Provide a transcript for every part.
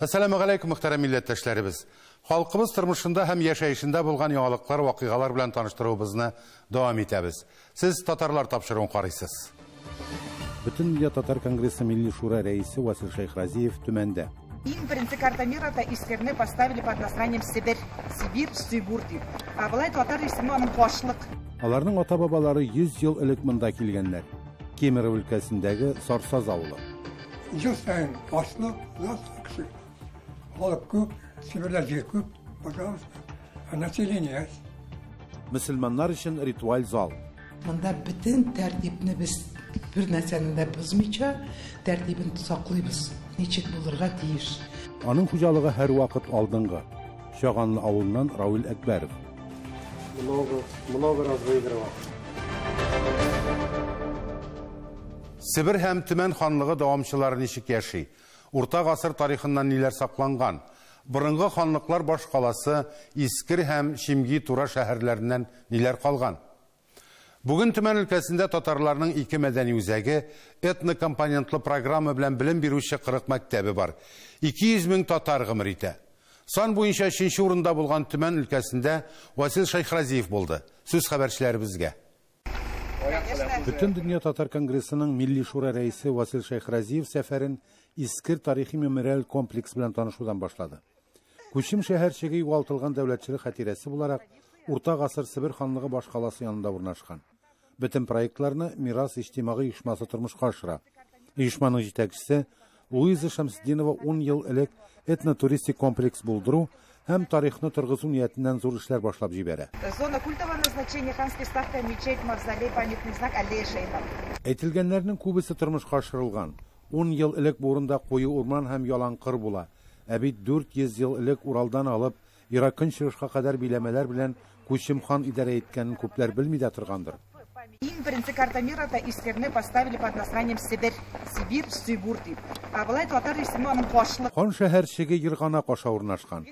Assalamu alaikum muhterem millettəşlərimiz. Xalqımız tırmışında həm yaşayışında bulğan yanılıqlar, vaqiqalar bilən tanıştırığımızı davam etəbiz. Siz Tatarlar tapşırığın qarıysınız. Bütün Dünya Tatar Kongresi Milli Şura reisi Vasil Шайхразиев tümende. Им принцы карта мира искерне поставили под названием Сибирь, Сибурди. А былай татар исеме аның башлык. Аларның ата-бабалары 100 ел элек монда килгәннәр. Кемерово өлкәсендәге Сарсаз авылы. Жыл сайын башлык, кеше. Халык күп, Сибирьдә җир күп, пожалуйста. А население? Мөселманнар өчен ритуаль зал. Монда бүтән тәртипне без бер нәрсәне дә бозмыйча, тәртибен саклыйбыз. Ничек булырга тиеш. Аның хуҗалыгы һәр вакыт алдынгы. Шаганлы авылыннан Равил Әкбәров. Много раз выигрывал. Сибир һәм Төмән ханлыгы дәвамчылары ничек яши? Урта гасыр тарихыннан ниләр сакланган? Борынгы ханлыклар баш каласы Искер һәм Шимги Тура шәһәрләреннән ниләр калган? Бүген Төмән өлкәсендә татарларның ике мәдәни үзәге, этнокомпонентлы программа белән белем бирүче 40 мәктәбе бар. 200 мең татар гомер итә. Сан буенча 3нче урында булган Төмән өлкәсендә Васил Шайхразиев булды. Сүз хәбәрчеләребезгә. Бүтән Дөнья Татар Конгрессының Милли Шура рәисе Васил Шайхразиев сәфәрен Искер тарихи мемориаль комплекс белән танышудан башлады. Күчем шәһәрчеге югалтылган дәүләтчелек хатирәсе буларак Урта гасыр Сибир ханлыгы баш каласы янында урнашкан. Бүтән проектларны Мирас иҗтимагый оешмасы тормышка ашыра. Оешманың җитәкчесе Луиза Шамсдинова 10 ел элек этнотуристик комплекс булдыру һәм тарихны торгызу ниятеннән зур эшләр башлап җибәрә. Зона культового назначения ханский ставка, мечеть, мавзолей, памятный знак, аллея Шейхов. Әйтелгәннәрнең күбесе тормышка ашырылган. 10 ел элек бу урында куе урман һәм яланкыр була. Ә бит 400 ел элек Уралдан алып Иракын чыгышка кадәр биләмәләр белән Күчем хан идарә иткәнен күпләр белми дә торгандыр. Им принцы карта мира искерне поставили под названием Сибирь, Сибурди. А былай татар исеме аның башлык. Хан шәһәрчеге Ергана каша урнашкан.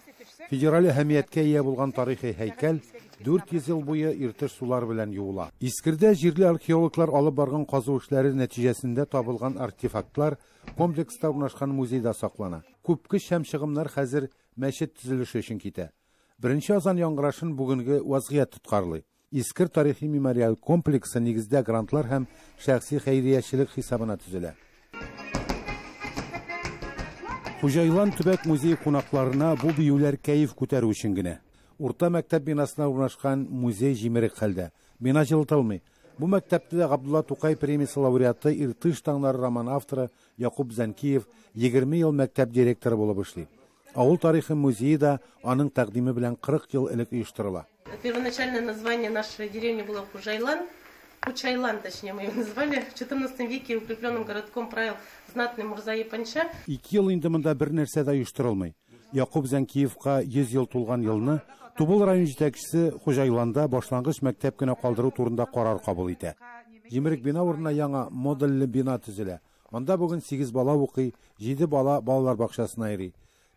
Федераль әһәмияткә ия булган тарихи һәйкәл 400 ел буе иртеш сулар белән юыла. Искердә җирле археологлар алып барган казу эшләре нәтиҗәсендә табылган артефактлар комплекста урнашкан музейда саклана. Күпкеш һәм чыгымнар хәзер мәчет төзелеше өчен китә. Беренче азан яңгырашын бүгенге вазгыять тоткарлый. Искер тарихи мемориаль комплексы нигездә грантлар һәм шәхси хәйриячелек хисабына төзелә. Хуҗайлан төбәк музей кунакларына бу биюләр кәеф күтәрү өчен генә. Урта мәктәп бинасына урнашкан музей җимерек хәлдә. Бина җылытылмый. Бу мәктәптә Габдулла Тукай премиясе лауреаты Иртыш таңнары роман авторы Якуб Занкиев 20 ел мәктәп директоры булып эшли. Авыл тарихи музее да аның тәкъдиме белән 40 ел элек оештырыла. Первоначальное название нашей деревни было Хужайлан. Кучайлан, точнее, мы его назвали. В 14 веке укрепленным городком правил знатный Мурзаи Панча. 2 ел инде монда бер нәрсә дә оештырылмый. Якуб Занкиевка 100 ел тулган елны Тубыл район җитәкчесе Хужайланда башлангыч мәктәп кенә калдыру турында карар кабул итә. Җимерек бина урынына яңа модельле бина төзелә. Анда бүген 8 бала укый, 7 бала балалар бакчасына йөри.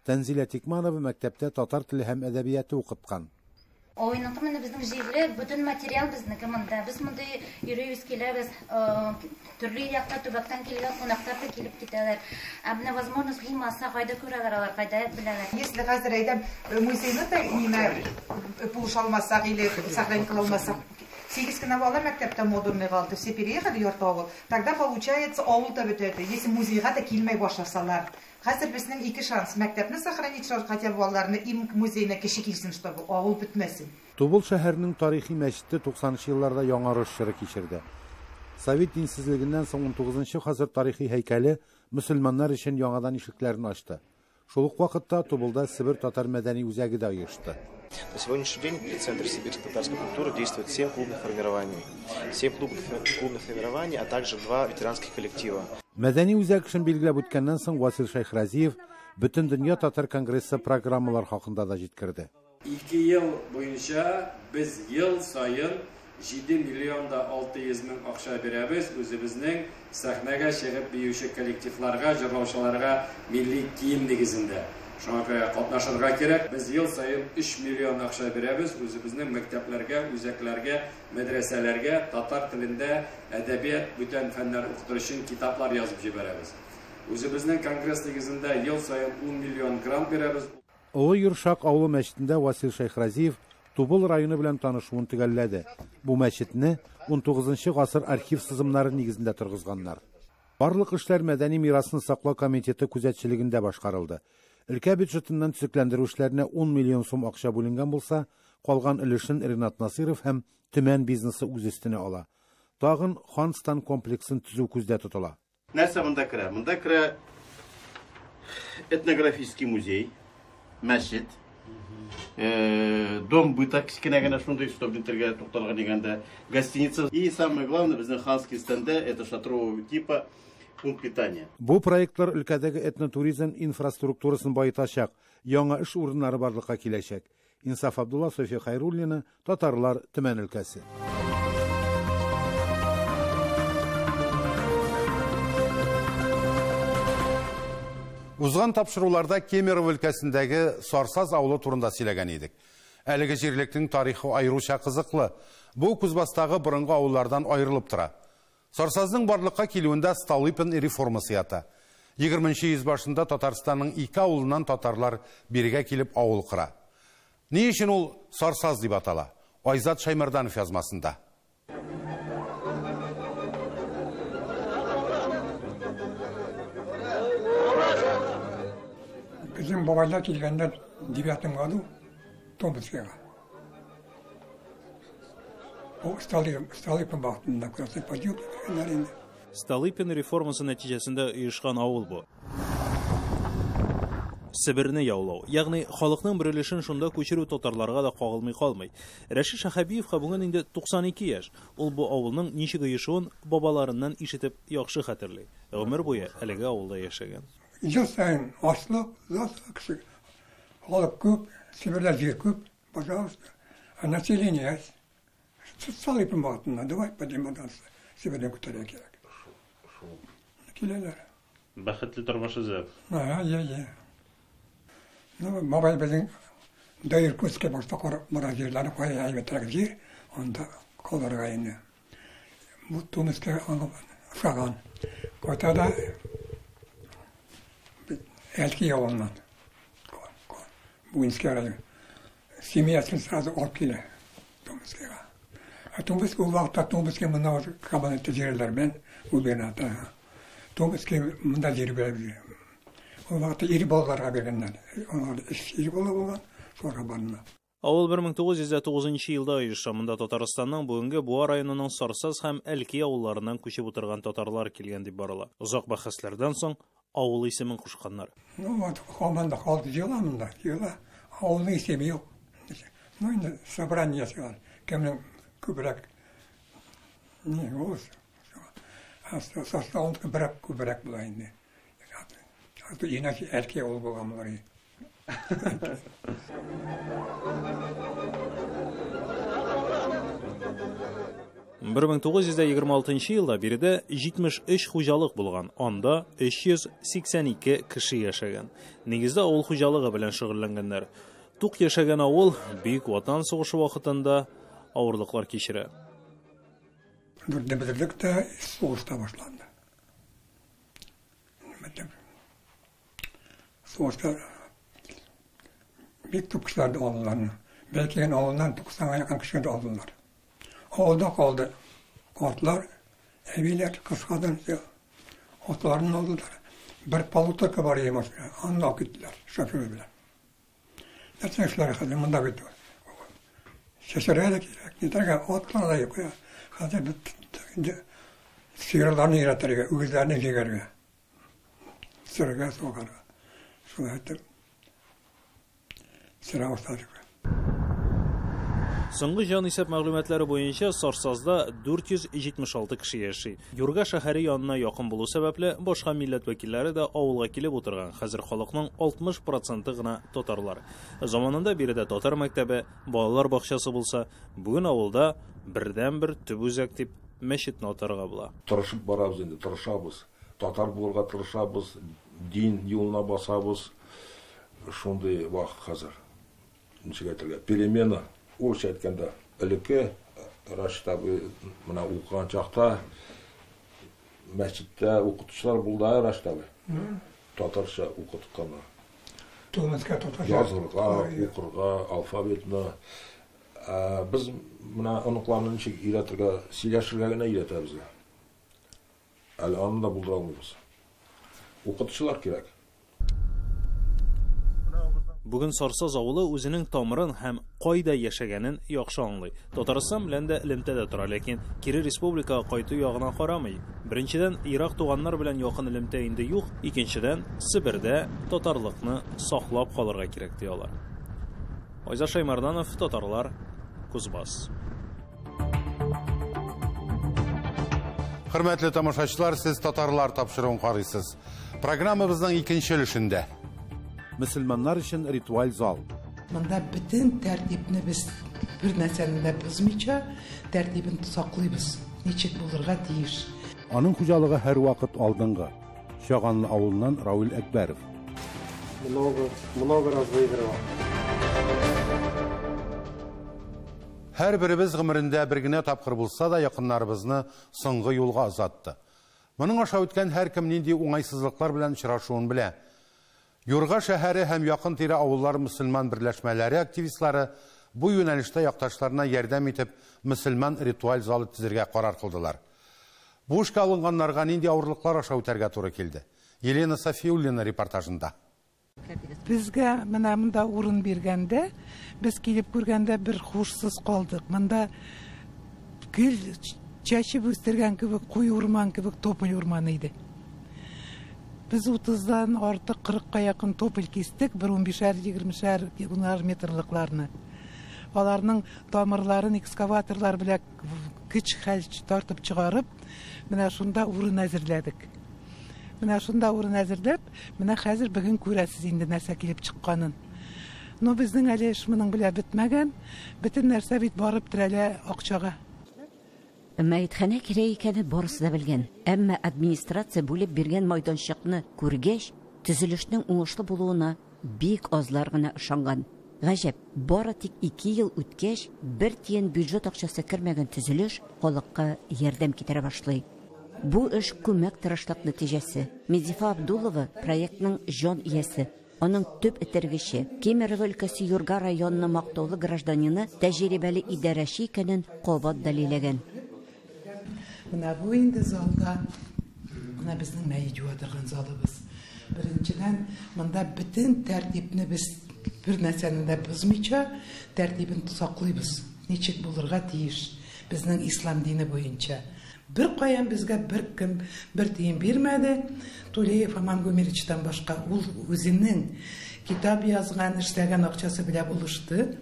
Тәнзилә Тикманова мәктәптә татар теле һәм әдәбияты укыткан. Ойның менә безнең җирле бүтән материал безнеке монда. Без монда йөрибез, киләбез, төрле якта төбәктән килгән кунаклар да килеп китәләр. Ә менә возможность булмаса, кайда күрәләр алар, кайда беләләр. Если хәзер әйтәм, музейны да нимә булышалмасак или сохранить кылмасак, 8 кенә бала мәктәптә модульный калды, все переехали йортовы. Тогда получается авылда бетәде. Если музейга да килмәй башласалар, хәзер безнең 2 шанс мәктәпне сохранить, хотя бы балаларны им музейна кеше килсен, чтобы авыл бетмәсен. Тубыл шәһәренең тарихи мәчете 90нчы елларда яңарыш чоры кичерде. Совет динсезлегеннән соң 19нчы гасыр тарихи һәйкәле мөселманнар өчен яңадан ишекләрен ачты. Шул ук вакытта Тубылда Сибир татар мәдәни үзәге дә оешты. На сегодняшний день при Центре сибирской татарской культуры действует 7 клубных формирований. 7 клубных формирований, а также 2 ветеранских коллектива. Мәдәни үзәк эшен билгеләп үткәннән соң Васил Шайхразиев Бүтән Дөнья Татар Конгрессы программалар хакында да җиткерде. 2 ел буенча без ел сайын 7 миллион 600 мең акча бирәбез үзебезнең сәхнәгә чыгып биюче коллективларга, җырлаучыларга милли кием нигезендә. Шуңа күрә катнашырга кирәк. Без ел сайын 3 миллион акча бирәбез үзебезнең мәктәпләргә, үзәкләргә, мәдрәсәләргә татар телендә әдәбият, бүтән фәннәр укытыр өчен китаплар язып җибәрәбез. Үзебезнең конгресс нигезендә ел сайын 10 миллион грант бирәбез. Олы Юршак авылы мәчетендә Васил Шайхразиев Тубыл районы белән танышуын төгәлләде. Бу мәчетне 19 гасыр архив сызымнары нигезендә торгызганнар. Барлык эшләр мәдәни мирасын саклау комитеты күзәтчелегендә башкарылды. Өлкә бюджетыннан төзекләндерү эшләренә 10 миллион сум акча бүленгән булса, калган өлешен Ринат Насиров һәм Төмән бизнесы үз өстенә ала. Тагын Ханстан комплексын төзү күздә тотыла. Нәрсә монда керә? Монда керә этнографический музей, мәчет, дом быта, кечкенә генә шундый стопнитергә тукталган дигәндә, гостиница. И самое главное, безнең ханский стенда это шатрового типа пункт питания. Бу проектлар өлкәдәге этнотуризм инфраструктурасын баетачак, яңа эш урыннары барлыкка киләчәк. Инсаф Абдулла, София Хайруллина, Татарлар, Төмән өлкәсе. Узган тапшыруларда Кемерово өлкәсендәге Сарсаз авылы турында сөйләгән идек. Әлеге җирлектең тарихы айрыуча кызыклы. Бу Кузбастагы борынгы авыллардан аерылып тора. Сарсазның барлыкка килүендә Столыпин реформасы ята. 20-нче йөз башында Татарстанның 2 авылыннан татарлар биргә килеп авыл кыра. Ни өчен ул Сарсаз дип атала? Айзат Шаймарданов язмасында. Bizim babaylar келгәндә 9 году Томскига. Столыпин бактында күрсә пойдет нарин. Столыпин реформасы нәтиҗәсендә оешкан авыл бу. Себерне яулау, ягъни халыкның бер өлешен шунда күчерү татарларга да кагылмый калмый. Рәшит Шахабиевка бүген инде 92 яшь. Ул бу авылның ничек оешуын бабаларыннан ишетеп яхшы хәтерли. Гомер буе әлеге авылда яшәгән. Ел сайын ашлык, заслык кеше. Халык күп, Сибирьдә җир күп, пожалуйста. А население Столыпин бактында, давай подниматься. Сибирьдә күтәрә кирәк. Киләләр. Бәхетле тормыш эзләп. Я. Бабай безнең даир күскә башта карап бара җирләрне кая әйбәтрәк җир, анда калырга инде. Бу Томскига аңган. Котада Элки явылнан. Буинский район. Семьясын сразу алып килә Томскига. А Томский ул вакытта Томский мына кабинетта җирләрмен, губернатор. Томский монда җир бирә. Ул вакытта ире балаларга бергәннәр. Алар ире бала булган, шуңа барна. Авыл 1909 елда оеша. Монда Татарстанның бүгенге Буа районының Сарсаз һәм Әлки авылларыннан күчеп утырган татарлар килгән дип барыла. Озак бәхәсләрдән соң авыл исемен кушканнар. Хаманда халык җыела. Авылның исеме юк. Инде собрание ясаган. Кемнең күбрәк не ул. Сарсаун күбрәк була инде. Аты инәки Әлки авыл булганлар. 1926 елда биредә 73 хуҗалык булган. Анда 382 кеше яшәгән. Нигездә авыл хуҗалыгы белән шөгыльләнгәннәр. Тук яшәгән авыл Бөек Ватан сугышы вакытында авырлыклар кичерә. Дүрдебезлектә сугышта башланды. Сугышта бик күп кешеләр алдылар. Бәлки авылдан 90-га якын кешеләр алдылар. Авылда калды. Атлар, әбиләр, кышкадан атларын алдылар. Бер полуторка бар иде машина. Аны алып киттеләр, шофер белән. Нәрсә эшләр хәзер монда бит? Шәшәргә кирәк. Нитәргә атлар да юк. Хәзер бит сыерларны яратырга, үгезләрне җигәргә. Сырга сугарга. Шулай итеп сыра башлады. Соңгы җан исәп мәгълүматлары буенча Сарсазда 476 кеше яши. Юрга шәһәре янына якын булу сәбәпле башка милләт вәкилләре дә авылга килеп утырган. Хәзер халыкның 60% гына татарлар. Заманында биредә татар мәктәбе, балалар бакчасы булса, бүген авылда бердән-бер төп үзәк дип мәчетне атарга була. Тырышып барабыз инде, тырышабыз. Татар булырга тырышабыз, дин юлына басабыз. Шундый вакыт хәзер. Ничек әйтергә? Перемена Ошо айтканда элекке Рашид абый мына укыган чакта мәчеттә укытучылар булды раштабы. Татарча укытканы. Томаска татарча. Язырга, укырга, алфавитны. Biz buna onuqlarını nişik ilətirgə, siləşirgə nə ilətəbizə? Əli anını da buldur almıyız. Оқытушылар керек. Бүген Сарсаз авылы үзенең тамырын һәм кайда яшәгәнен яхшы аңлый. Татарстан белән дә элемтәдә тора, ләкин кире республикага кайту ягына карамый. Беренчедән, Ирак туганнар белән якын элемтә инде юк, икенчедән, Себердә татарлыкны саклап калырга кирәк ди алар. Айза Шаймарданов, Татарлар, Кузбасс. Хөрмәтле тамашачылар, сез Татарлар тапшыруын карыйсыз. Программабызның икенче өлешендә мөселманнар өчен ритуаль зал. Монда бөтен тәртипне без бер нәрсәне дә бозмыйча, тәртибен саклыйбыз. Ничек булырга тиеш. Аның хуҗалыгы һәр вакыт алдынгы. Шаганлы авылыннан Равил Әкбәров. Много раз выигрывал. Һәр беребез гомерендә бер генә тапкыр булса да якыннарыбызны соңгы юлга озатты. Моның аша үткән һәр кем нинди уңайсызлыклар белән очрашуын белә. Юрга шәһәре һәм якын тирә авыллар мөселман берләшмәләре активистлары бу юнәлештә якташларына ярдәм итеп мөселман ритуаль залы төзергә карар кылдылар. Бу эшкә алынганнарга нинди авырлыклар аша үтәргә туры килде? Елена Софиуллина репортажында. Безгә менә монда урын биргәндә, без килеп күргәндә бер хушсыз калдык. Монда гөл чәчеп үстергән кебек, куй урман кебек тополь урман иде. Biz 30'dan artık 40'a yakın topil kestik, 15'er, 20'er, 10'er metrliklarını. Onların tamirlerini ekskavatorlar bile güç xəlç tartıp çıkarıp, mene şunda urun hazırladık. Mene şunda urun hazırlap, mene hazır bugün görəsiz indi нәрсә келіп çıqqanın. No bizning әле işimiz bile bitmegen, bütün нәрсә bit barıp dirələ акчага. Мәйтхәнә кирәк икәнен барысы да белгән. Әмма администрация бүлеп биргән майданчыкны күргәч, төзелешнең уңышлы булуына бик азлар гына ышанган. Гаҗәп, бары тик 2 ел үткәч, бер тиен бюджет акчасы кермәгән төзелеш халыкка ярдәм китерә башлый. Бу эш күмәк тырышлык нәтиҗәсе. Мизифа Абдулова проектның җан иясе. Аның төп этәргече, Кемерово өлкәсе Юрга районының мактаулы гражданины тәҗрибәле идарәче икәнен кабат дәлилләгән. Менә бу инде залда, менә безнең мәйет юадырган залыбыз. Беренчедән, монда бөтен тәртипне без бер нәрсәне дә бозмыйча, тәртибен саклыйбыз. Ничек булырга тиеш безнең ислам дине буенча. Бер каян безгә бер кем бер тиен бирмәде. Тулеев Аман Гумеричтан башка ул үзенең китап язган, эшләгән акчасы белән булышты.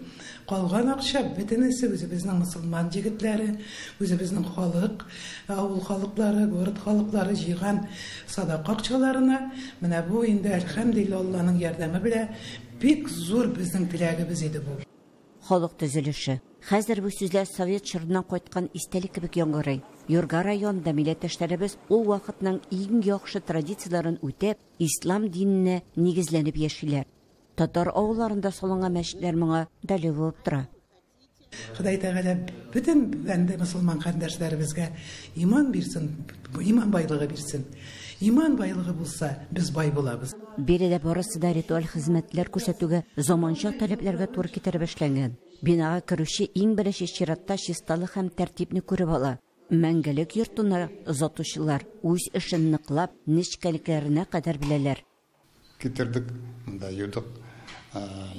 Калган акча бөтенесе үзебезнең мусулман җегетләре, үзебезнең халык, авыл халыклары, город халыклары җыйган садака акчаларына. Менә бу инде әлхәмдулилла Аллаһның ярдәме белән бик зур безнең теләгебез иде бу. Халык төзелеше. Хәзер бу сүзләр Совет чорыннан кайткан истәлек кебек яңгырый. Юрга районында милләттәшләребез ул вакытның иң яхшы традицияларын үтәп, ислам диненә нигезләнеп яшиләр. Татар авылларында салынган мәчетләр моңа дәлил булып тора. Ходай Тәгалә бөтен бәндә мусулман кардәшләребезгә иман бирсен, иман байлыгы бирсен. Иман байлыгы булса, без бай булабыз. Биредә барысы да ритуаль хезмәтләр күрсәтүгә заманча таләпләргә туры китереп эшләнгән. Бинага керүче иң беренче чиратта чисталык һәм тәртипне күреп ала. Мәңгелек йортына озатучылар үз эшен ныклап, нечкәлекләренә кадәр беләләр. Китердек, да юдык,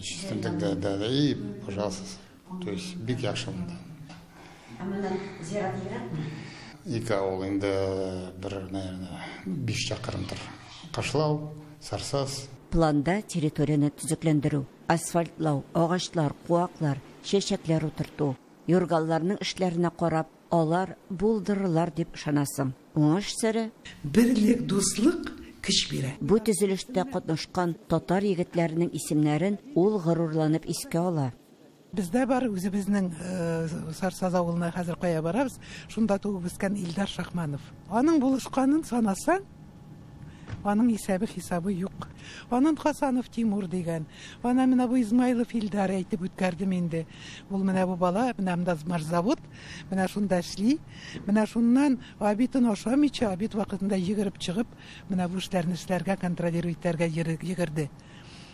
чистендек да и, пожалуйста, то есть бик яхшы монда. Ике авыл инде бер, наверное, 5 чакрымдыр. Кашлау, Сарсаз. Планда территорияны төзекләндерү, асфальтлау, агачлар, куаклар, чәчәкләр утырту. Юргалларның эшләренә карап, алар булдырырлар дип ышанасың. Уңыш сире бирлек, дуслык көч бирә. Бу төзелештә катнашкан татар егетләренең исемнәрен ул горурланып искә ала. Бездә бар үзебезнең Сарсаз авылына хәзер кая барабыз, шунда туып үскән Илдар Шахманов. Аның булышканын санасаң, Аның исәбе хисабы юк. Аның Хасанов Тимур дигән. Ана менә бу Измайлов Илдар әйтеп үткәрдем инде. Ул менә бу бала, менә монда марзавод, менә шунда эшли. Менә шуннан обитын ашамыйча, обит вакытында йөгереп чыгып, менә бу эшләрне эшләргә, контролировать итәргә йөгерде.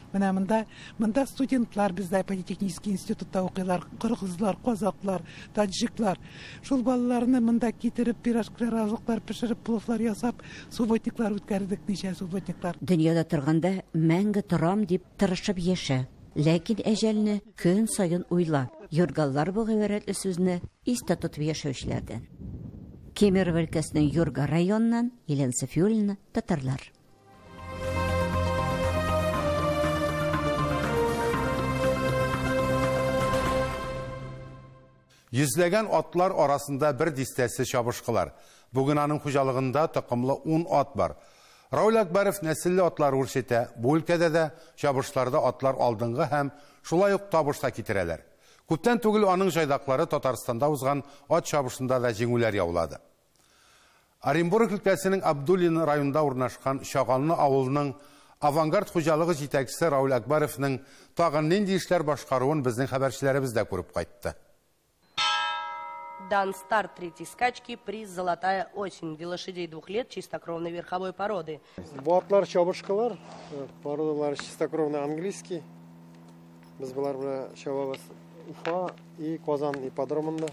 Менә монда студентлар бездә политехнический институтта укыйлар, кыргызлар, казаклар, таджиклар. Шул балаларны монда китереп, пирожклар, азыклар пешереп, пловлар ясап, субботниклар үткәрдек, ничә субботниклар. Дөньяда торганда мәңге торам дип тырышып яшә. Ләкин әҗәлне көн сайын уйла. Юргаллар бу гыйбарәтле сүзне истә тотып яшәүчеләрдән. Кемерово өлкәсенең Юрга районыннан Елена Софиуллина, татарлар. Йөзләгән атлар арасында бер дистәсе чабышкылар. Бүген аның хуҗалыгында токымлы 10 ат бар. Раул Акбаров нәселле атлар үрчетә. Бу өлкәдә дә чабышларда атлар алдынгы һәм шулай ук табышта китерәләр. Күптән түгел аның җайдаклары Татарстанда узган ат чабышында да җиңүләр яулады. Оренбург өлкәсенең Абдуллин районында урнашкан Шагалны авылының авангард хуҗалыгы җитәкчесе Раул Акбаровның тагын нинди эшләр башкаруын безнең хәбәрчеләребез дә күреп кайтты. Дан старт третьей скачки, приз «Золотая осень» для лошадей 2 лет чистокровной верховой породы. Bu atlar çabışkılar, porodalar чистокровный английский. Biz bular bilan çababız Ufa и Kozan ipodromunda.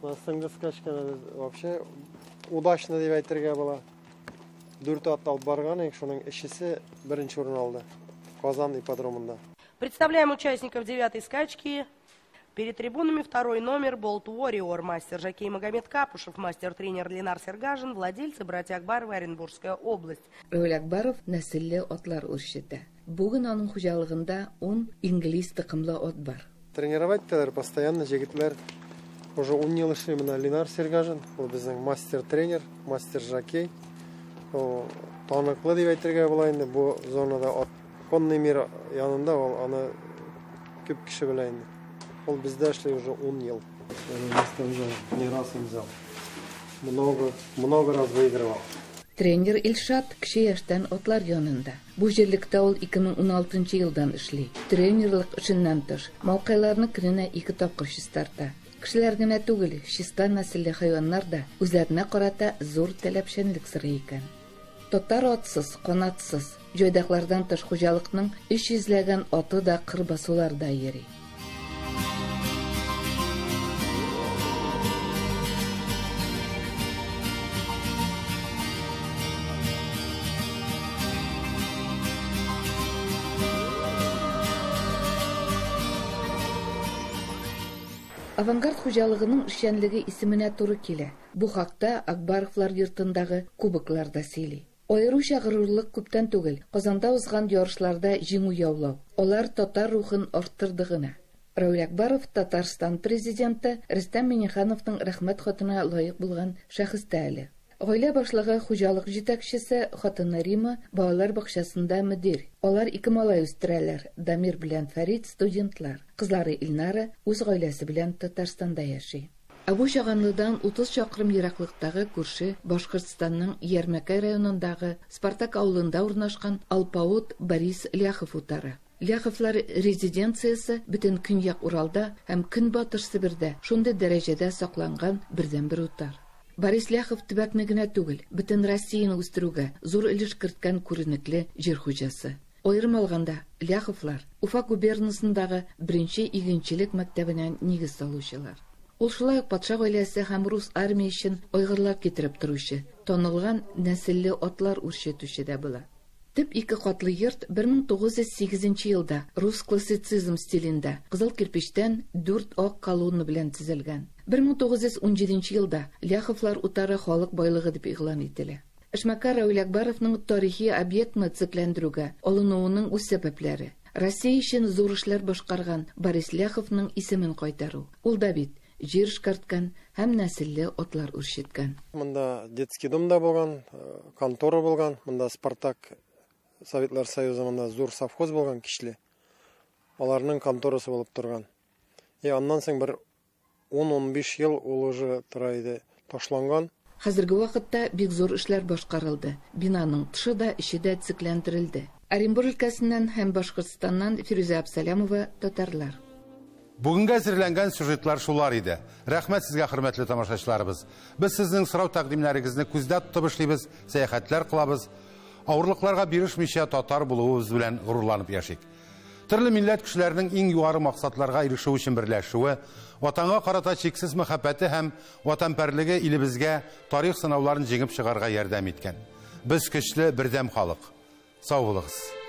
Nasıl skачканы вообще удачно дип әйтергә була. 4 ат алып барган, шуның ишесе беренче урын алды. Kozan ипподромында. Представляем участников 9-й скачки. Перед трибунами 2-й номер Болт Warrior, мастер жокей Магомед Капушев, мастер-тренер Ленар Сергажин, владельцы братья Акбаровы, Оренбургская область. Раул Акбаров нәселле атлар үрчетә. Бүген аның хуҗалыгында 10 инглиз токымлы ат бар. Тренировать-тәләр постоянно җегетләр. Уже 10 ел эшли менә Ленар Сергажин, ул безнең мастер-тренер, мастер-жокей. Таныклы дип әйтергә була инде бу зонада ат. Конный мир янында аны күп кеше белә инде. Он бездә эшли уже 10 ел. Не раз им взял. Много раз выигрывал. Тренер Илшат кеше яшьтән атлар янында. Бу җирлектә ул 2016 елдан эшли. Тренерлык эшеннән тыш, мавкайларны көненә 2 тапкыр чистарта. Кешеләр генә түгел, чиста нәселле хайваннар да үзләренә карата зур таләпчәнлек сырый икән. Татар атсыз, канатсыз, җайдаклардан тыш хуҗалыкның 300ләгән аты да кырбасуларда йөри. Авангард хуҗалыгының эшчәнлеге исеменә туры килә. Бу хакта Акбаровлар йортындагы кубокларда сөйли. Аеруча горурлык күптән түгел, Казанда узган ярышларда җиңү яулау. Алар татар рухын арттырды гына. Раул Акбаров Татарстан президенты Рөстәм Миңнехановның рәхмәт хатына лаек булган шәхестә әле. Гаилә башлыгы хуҗалык җитәкчесе хатыны Рима балалар бакчасында мөдир. Алар 2 малай үстерәләр. Дамир белән Фәрит студентлар. Кызлары Илнара үз гаиләсе белән Татарстанда яши. Абу Шаганлыдан 30 чакрым ераклыктагы күрше Башкортстанның Ярмәкәй районындагы Спартак авылында урнашкан Алпаут Борис Ляхов утары. Ляховлар резиденциясе бөтен көньяк Уралда һәм көнбатыш Сибирдә шундый дәрәҗәдә сакланган бердән-бер утар. Борис Ляхов төбәкне генә түгел, бөтен Россияны үстерүгә зур өлеш керткән күренекле җир хуҗасы. Аерым алганда, Ляховлар Уфа губернасындагы 1-нче игенчелек мәктәбенә нигез салучылар. Ул шулай ук патша гаиләсе һәм рус армия өчен айгырлар китереп торучы, танылган нәселле атлар үрчетүче дә була. Төп 2 катлы йорт 1908 елда рус классицизм стилендә кызыл кирпечтән 4 ак колонна белән төзелгән. 1917 елда Ляховлар утары халык байлыгы дип игълан ителә. Эшмәкәр Раул Акбаровның тарихи объектны цикләндерүгә алынуының үз сәбәпләре. Россия өчен зур эшләр башкарган Борис Ляховның исемен кайтару. Ул да бит җир эшкәрткән һәм нәселле атлар үрчеткән. Монда детский домда булган, контора булган, монда Спартак Советлар Союзында зур совхоз булган кичле. Аларның конторасы булып торган. Аннан соң бер 10-15 ел ул уже торайды ташланган. Хәзерге вакытта бик зур эшләр башкарылды. Бинаның тышы да, иче дә цикләндерелде. Оренбур өлкәсеннән һәм Башкортстаннан Фирүзә Абсалямова, Татарлар. Бүгенге әзерләнгән сюжетлар шулар иде. Рәхмәт сезгә, хөрмәтле тамашачыларыбыз. Без сезнең сорау тәкъдимнәрегезне күздә тотып эшлибез, сәяхәтләр кылабыз. Авырлыкларга бирешмичә татар булуыбыз белән горурланып яшик. Төрле милләт кешеләренең иң югары максатларга ирешү өчен берләшүе, ватанга карата чиксез мәхәббәте һәм ватанпәрлеге илебезгә тарих сынауларын җиңеп чыгарга ярдәм иткән. Без көчле, бердәм халык. Сау булыгыз.